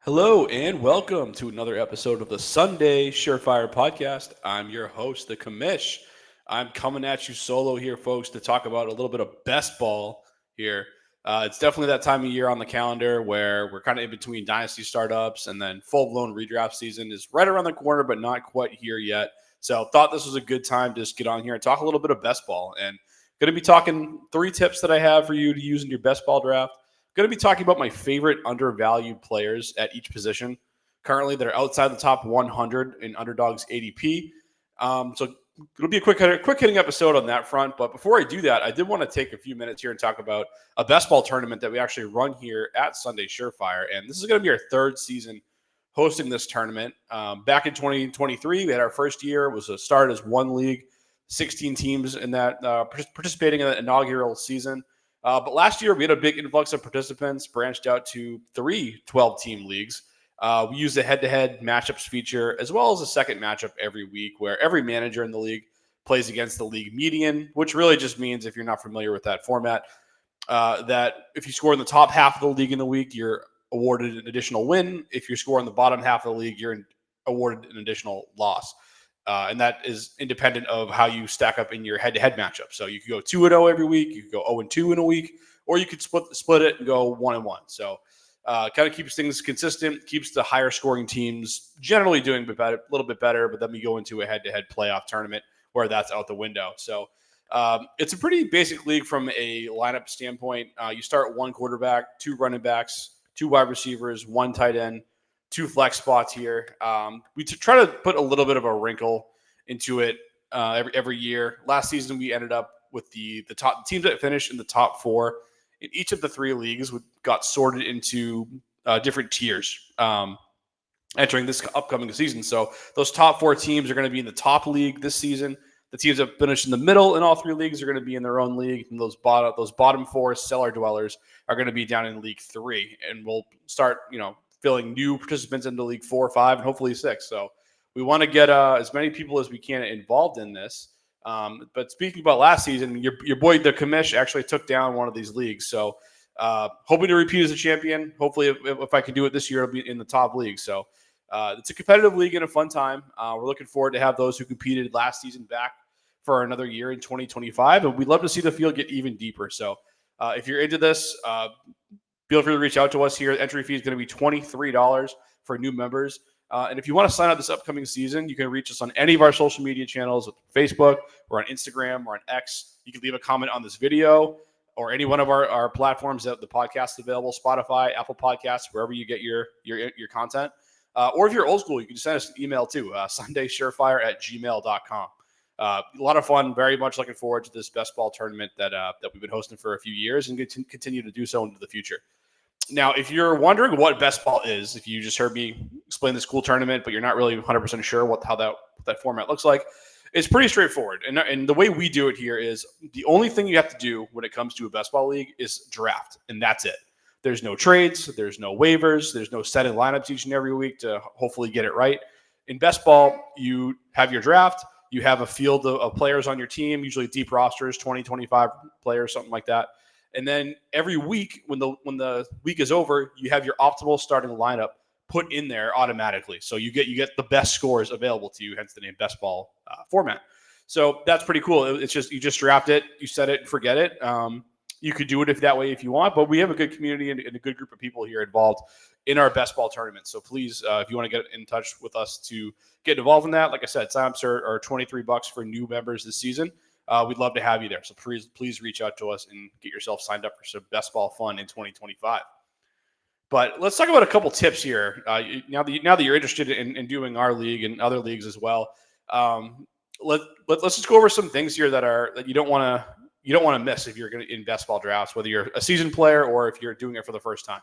Hello and welcome to another episode of the Sunday Surefire Podcast. I'm your host, the Commish. I'm coming at you solo here, folks, to talk about a little bit of best ball here. It's definitely that time of year on the calendar where we're kind of in between dynasty startups and then full-blown redraft season is right around the corner, but not quite here yet. So thought this was a good time to just get on here and talk a little bit of best ball. And going to be talking 3 tips that I have for you to use in your best ball draft. Going to be talking about my favorite undervalued players at each position currently that are outside the top 100 in Underdog's ADP. So it'll be a quick hitting episode on that front. But before I do that, I did want to take a few minutes here and talk about a best ball tournament that we actually run here at Sunday Surefire. And this is going to be our 3rd season hosting this tournament. Back in 2023, we had our first year. It was a start as one league, 16 teams in that participating in the inaugural season. But last year, we had a big influx of participants, branched out to 3 12-team leagues. We used a head-to-head matchups feature, as well as a second matchup every week, where every manager in the league plays against the league median, which really just means, if you're not familiar with that format, that if you score in the top half of the league in the week, you're awarded an additional win. If you score in the bottom half of the league, you're awarded an additional loss. And that is independent of how you stack up in your head-to-head matchup. So you could go 2-0 every week, you could go 0-2 in a week, or you could split it and go 1-1. So kind of keeps things consistent, keeps the higher scoring teams generally doing a little bit better, but then we go into a head-to-head playoff tournament where that's out the window. So it's a pretty basic league from a lineup standpoint. You start 1 quarterback, 2 running backs, 2 wide receivers, 1 tight end, 2 flex spots here. We try to put a little bit of a wrinkle into it every year. Last season, we ended up with the top teams that finished in the top 4 in each of the 3 leagues. Got sorted into different tiers entering this upcoming season. So those top 4 teams are going to be in the top league this season. The teams that finished in the middle in all 3 leagues are going to be in their own league, and those bottom 4 cellar dwellers are going to be down in League 3. And we'll start, filling new participants into League 4, 5, and hopefully 6. So we want to get as many people as we can involved in this. But speaking about last season, your boy, the Commish, actually took down one of these leagues. So hoping to repeat as a champion. Hopefully, if I can do it this year, it'll be in the top league. So it's a competitive league and a fun time. We're looking forward to have those who competed last season back for another year in 2025. And we'd love to see the field get even deeper. So if you're into this, feel free to reach out to us here. The entry fee is going to be $23 for new members. And if you want to sign up this upcoming season, you can reach us on any of our social media channels, Facebook, or on Instagram, or on X. You can leave a comment on this video or any one of our platforms that the podcast is available, Spotify, Apple Podcasts, wherever you get your content. Or if you're old school, you can send us an email too, sundaysurefire@gmail.com. A lot of fun. Very much looking forward to this best ball tournament that we've been hosting for a few years and continue to do so into the future. Now, if you're wondering what best ball is, if you just heard me explain this cool tournament, but you're not really 100% sure how that format looks like, it's pretty straightforward. And the way we do it here is the only thing you have to do when it comes to a best ball league is draft, and that's it. There's no trades, there's no waivers, there's no setting lineups each and every week to hopefully get it right. In best ball, you have your draft. You have a field of players on your team, usually deep rosters, 20, 25 players, something like that. And then every week, when the week is over, you have your optimal starting lineup put in there automatically. So you get the best scores available to you, hence the name best ball format. So that's pretty cool. It's just you just draft it, you set it, and forget it. You could do it that way if you want, but we have a good community and a good group of people here involved in our best ball tournament. So please, if you want to get in touch with us to get involved in that, like I said, signups are $23 for new members this season. We'd love to have you there. So please reach out to us and get yourself signed up for some best ball fun in 2025. But let's talk about a couple tips here. Now that you're interested in doing our league and other leagues as well, let's just go over some things here that you don't want to miss if you're going to in best ball drafts, whether you're a seasoned player or if you're doing it for the first time.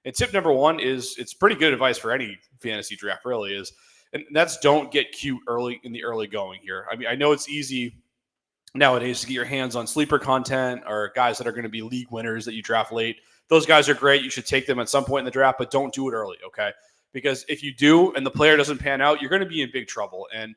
And tip number 1 is, it's pretty good advice for any fantasy draft really is, and that's don't get cute early in the early going here. I mean, I know it's easy nowadays to get your hands on sleeper content or guys that are going to be league winners that you draft late. Those guys are great. You should take them at some point in the draft, but don't do it early, okay? Because if you do and the player doesn't pan out, you're going to be in big trouble. And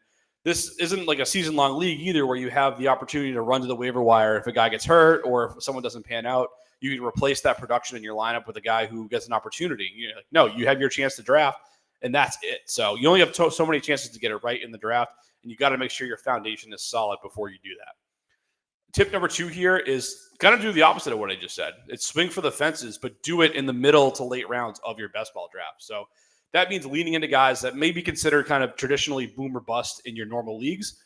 this isn't like a season-long league either where you have the opportunity to run to the waiver wire if a guy gets hurt or if someone doesn't pan out. You can replace that production in your lineup with a guy who gets an opportunity. No, you have your chance to draft, and that's it. So you only have so many chances to get it right in the draft, and you got to make sure your foundation is solid before you do that. Tip number 2 here is kind of do the opposite of what I just said. It's swing for the fences, but do it in the middle to late rounds of your best ball draft. So that means leaning into guys that may be considered kind of traditionally boom or bust in your normal leagues.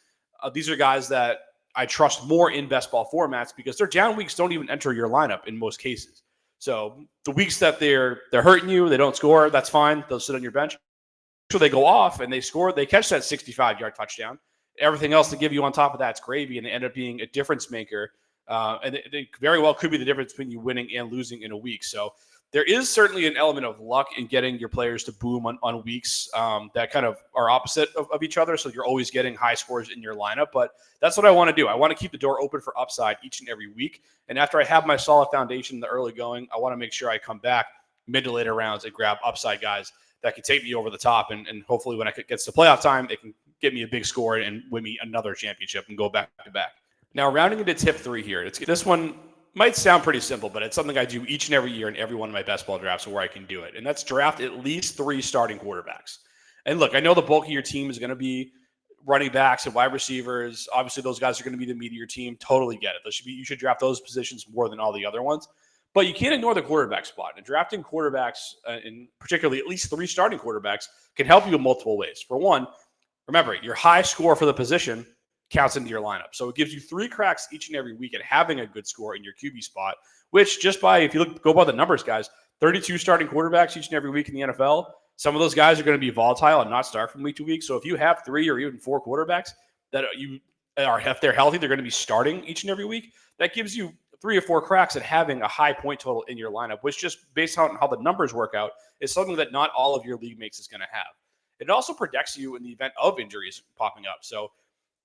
These are guys that I trust more in best ball formats because their down weeks don't even enter your lineup in most cases. So the weeks that they're hurting you, they don't score, that's fine. They'll sit on your bench. So they go off and they score, they catch that 65-yard touchdown. Everything else to give you on top of that's gravy, and they end up being a difference maker. And they very well could be the difference between you winning and losing in a week. So there is certainly an element of luck in getting your players to boom on weeks that kind of are opposite of each other. So you're always getting high scores in your lineup. But that's what I want to do. I want to keep the door open for upside each and every week. And after I have my solid foundation in the early going, I want to make sure I come back mid to later rounds and grab upside guys that can take me over the top. And hopefully when it gets to playoff time, they can get me a big score and win me another championship and go back to back. Now, rounding into tip 3 here. This one might sound pretty simple, but it's something I do each and every year in every one of my best ball drafts where I can do it. And that's draft at least 3 starting quarterbacks. And look, I know the bulk of your team is going to be running backs and wide receivers. Obviously, those guys are going to be the meat of your team. Totally get it. You should draft those positions more than all the other ones. But you can't ignore the quarterback spot. And drafting quarterbacks, and particularly at least 3 starting quarterbacks, can help you in multiple ways. For one, remember, your high score for the position counts into your lineup. So it gives you 3 cracks each and every week at having a good score in your QB spot, which just by, if you go by the numbers, guys, 32 starting quarterbacks each and every week in the NFL, some of those guys are going to be volatile and not start from week to week. So if you have 3 or even 4 quarterbacks that if they're healthy, they're going to be starting each and every week, that gives you 3 or 4 cracks at having a high point total in your lineup, which just based on how the numbers work out is something that not all of your league mates is going to have. It also protects you in the event of injuries popping up. So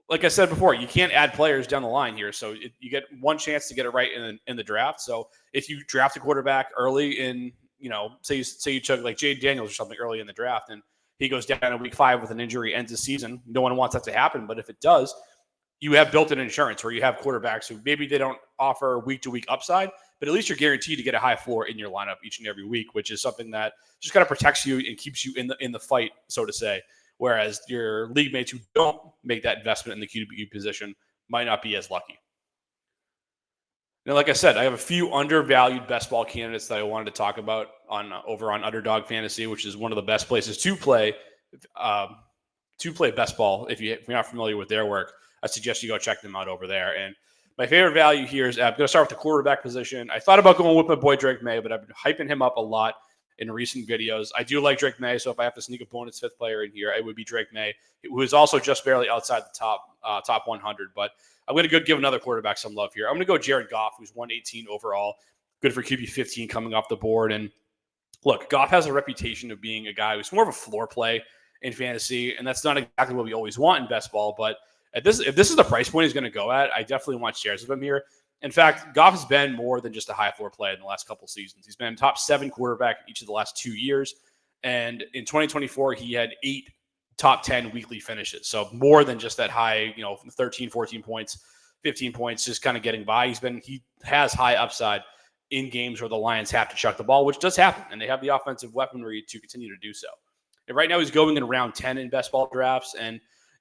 like I said before, you can't add players down the line here. So you get one chance to get it right in the draft. So if you draft a quarterback early in, say you took like Jay Daniels or something early in the draft and he goes down in week 5 with an injury, ends the season. No one wants that to happen. But if it does, you have built-in insurance where you have quarterbacks who maybe they don't offer week-to-week upside, but at least you're guaranteed to get a high floor in your lineup each and every week, which is something that just kind of protects you and keeps you in the fight, so to say. Whereas your league mates who don't make that investment in the QB position might not be as lucky. Now, like I said, I have a few undervalued best ball candidates that I wanted to talk about over on Underdog Fantasy, which is one of the best places to play best ball. If you're not familiar with their work, I suggest you go check them out over there. And my favorite value here is I'm going to start with the quarterback position. I thought about going with my boy Drake May, but I've been hyping him up a lot in recent videos. I do like Drake May, so if I have to sneak a bonus 5th player in here, it would be Drake May, who is also just barely outside the top 100. But I'm going to give another quarterback some love here. I'm going to go Jared Goff, who's 118 overall, good for QB 15 coming off the board. And look, Goff has a reputation of being a guy who's more of a floor play in fantasy, and that's not exactly what we always want in best ball. But if this is the price point he's going to go at, I definitely want shares of him here. In fact, Goff has been more than just a high floor play in the last couple seasons. He's been top 7 quarterback each of the last 2 years. And in 2024, he had 8 top 10 weekly finishes. So more than just that high, 13, 14 points, 15 points, just kind of getting by. He has high upside in games where the Lions have to chuck the ball, which does happen. And they have the offensive weaponry to continue to do so. And right now he's going in round 10 in best ball drafts. And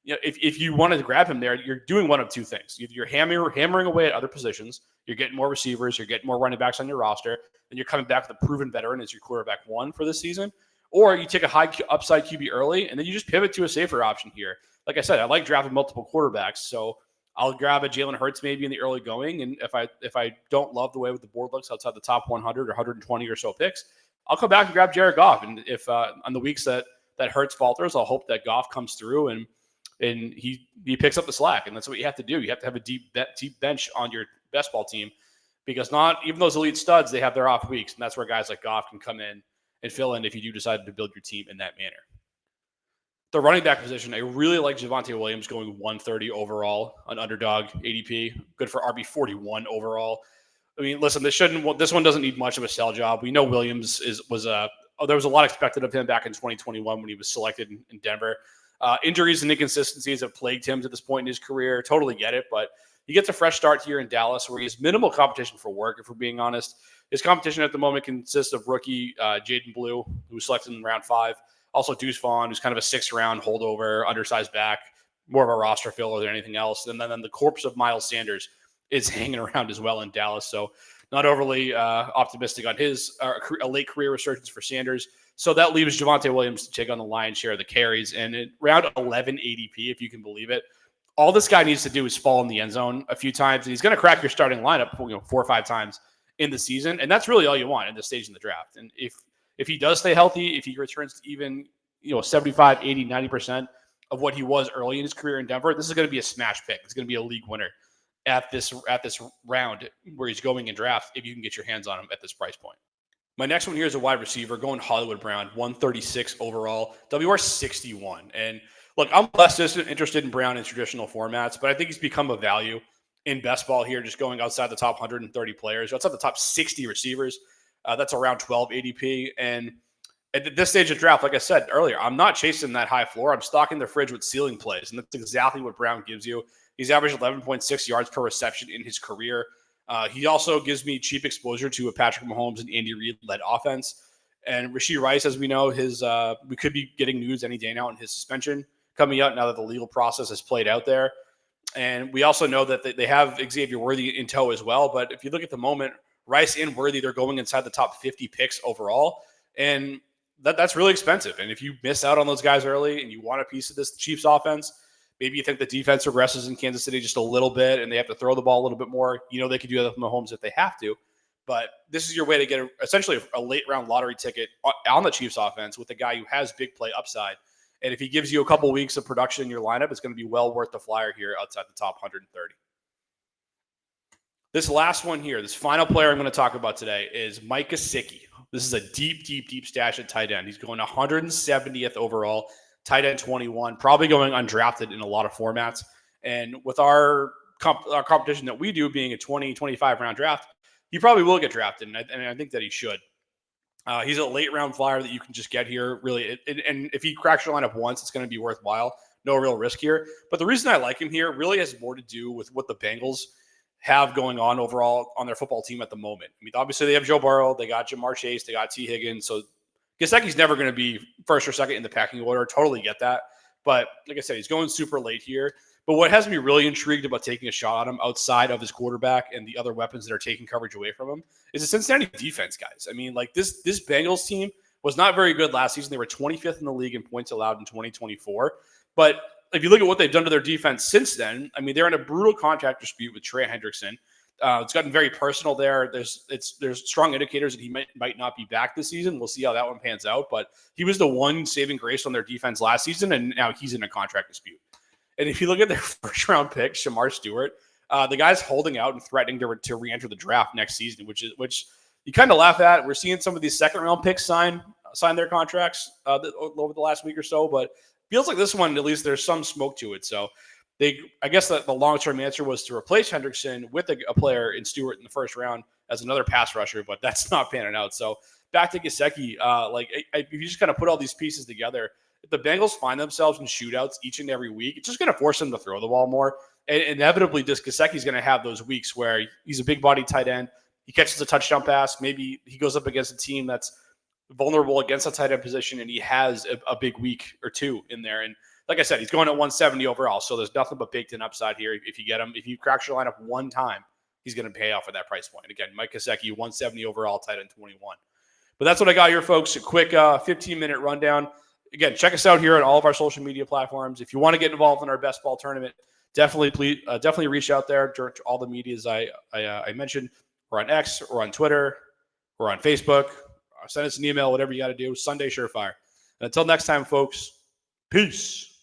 if you wanted to grab him there, you're doing one of 2 things. Either you're hammering away at other positions, you're getting more receivers, you're getting more running backs on your roster, and you're coming back with a proven veteran as your quarterback 1 for this season. Or you take a high upside QB early, and then you just pivot to a safer option here. Like I said, I like drafting multiple quarterbacks, so I'll grab a Jalen Hurts maybe in the early going, and if I don't love the way the board looks outside the top 100 or 120 or so picks, I'll come back and grab Jared Goff. And if on the weeks that Hurts falters, I'll hope that Goff comes through and he picks up the slack. And that's what you have to do. You have to have a deep bench on your best ball team, because not even those elite studs, they have their off weeks. And that's where guys like Goff can come in and fill in if you do decide to build your team in that manner. The running back position, I really like Javonte Williams going 130 overall on Underdog ADP. Good for RB 41 overall. I mean, listen, this one doesn't need much of a sell job. We know Williams there was a lot expected of him back in 2021 when he was selected in Denver. Injuries and inconsistencies have plagued him to this point in his career. Totally get it, but he gets a fresh start here in Dallas where he has minimal competition for work, if we're being honest. His competition at the moment consists of rookie Jaden Blue, who was selected in round 5. Also Deuce Vaughn, who's kind of a 6th-round holdover, undersized back, more of a roster filler than anything else. And then the corpse of Miles Sanders is hanging around as well in Dallas. So not overly optimistic on his a late career resurgence for Sanders. So that leaves Javonte Williams to take on the lion's share of the carries. And at round 11 ADP, if you can believe it, all this guy needs to do is fall in the end zone a few times. And he's going to crack your starting lineup 4 or 5 times in the season. And that's really all you want in this stage in the draft. And if he does stay healthy, if he returns to even 75, 80, 90% of what he was early in his career in Denver, this is going to be a smash pick. It's going to be a league winner at this round where he's going in draft if you can get your hands on him at this price point. My next one here is a wide receiver going Hollywood Brown, 136 overall, WR 61. And look, I'm less interested in Brown in traditional formats, but I think he's become a value in best ball here, just going outside the top 130 players, outside the top 60 receivers. That's around 12 ADP. And at this stage of draft, like I said earlier, I'm not chasing that high floor. I'm stocking the fridge with ceiling plays, and that's exactly what Brown gives you. He's averaged 11.6 yards per reception in his career. He also gives me cheap exposure to a Patrick Mahomes and Andy Reid-led offense. And Rashee Rice, as we know, we could be getting news any day now on his suspension coming out now that the legal process has played out there. And we also know that they have Xavier Worthy in tow as well. But if you look at the moment, Rice and Worthy, they're going inside the top 50 picks overall. And that's really expensive. And if you miss out on those guys early and you want a piece of this Chiefs offense, maybe you think the defense regresses in Kansas City just a little bit and they have to throw the ball a little bit more. They could do that with Mahomes if they have to. But this is your way to get essentially a late-round lottery ticket on the Chiefs offense with a guy who has big play upside. And if he gives you a couple weeks of production in your lineup, it's going to be well worth the flyer here outside the top 130. This last one here, this final player I'm going to talk about today is Mike Gisicki. This is a deep stash at tight end. He's going 170th overall, tight end 21, probably going undrafted in a lot of formats. And with our competition that we do being a 20, 25 round draft, he probably will get drafted, and I think that he should. He's a late round flyer that you can just get here, really. And if he cracks your lineup once, it's going to be worthwhile. No real risk here. But the reason I like him here really has more to do with what the Bengals have going on overall on their football team at the moment. I mean, obviously they have Joe Burrow, they got Jamar Chase, they got T. Higgins. So Gisicki's never going to be first or second in the packing order. Totally get that. But like I said, he's going super late here. But what has me really intrigued about taking a shot on him outside of his quarterback and the other weapons that are taking coverage away from him is the Cincinnati defense, guys. I mean, like this Bengals team was not very good last season. They were 25th in the league in points allowed in 2024. But if you look at what they've done to their defense since then, I mean, they're in a brutal contract dispute with Trey Hendrickson. It's gotten very personal there. There's strong indicators that he might not be back this season. We'll see how that one pans out. But he was the one saving grace on their defense last season, and now he's in a contract dispute. And if you look at their first-round pick, Shamar Stewart, the guy's holding out and threatening to re-enter the draft next season, which you kind of laugh at. We're seeing some of these second-round picks sign their contracts over the last week or so, but feels like this one, at least there's some smoke to it. So I guess that the long-term answer was to replace Hendrickson with a player in Stewart in the first round as another pass rusher, but that's not panning out. So back to Gisicki, if you just kind of put all these pieces together, if the Bengals find themselves in shootouts each and every week, it's just going to force them to throw the ball more. And inevitably, Gisicki's going to have those weeks where he's a big body tight end. He catches a touchdown pass. Maybe he goes up against a team that's vulnerable against the tight end position, and he has a big week or two in there. And like I said, he's going at 170 overall, so there's nothing but baked in upside here. If you get him, if you crack your lineup one time, he's going to pay off at that price point. Again, Mike Gisicki, 170 overall, tight end 21. But that's what I got here, folks. A quick 15-minute rundown. Again, check us out here on all of our social media platforms. If you want to get involved in our best ball tournament, definitely reach out there to all the medias I mentioned. We're on X, we're on Twitter, we're on Facebook. Send us an email, whatever you got to do. Sunday Surefire. And until next time, folks, peace.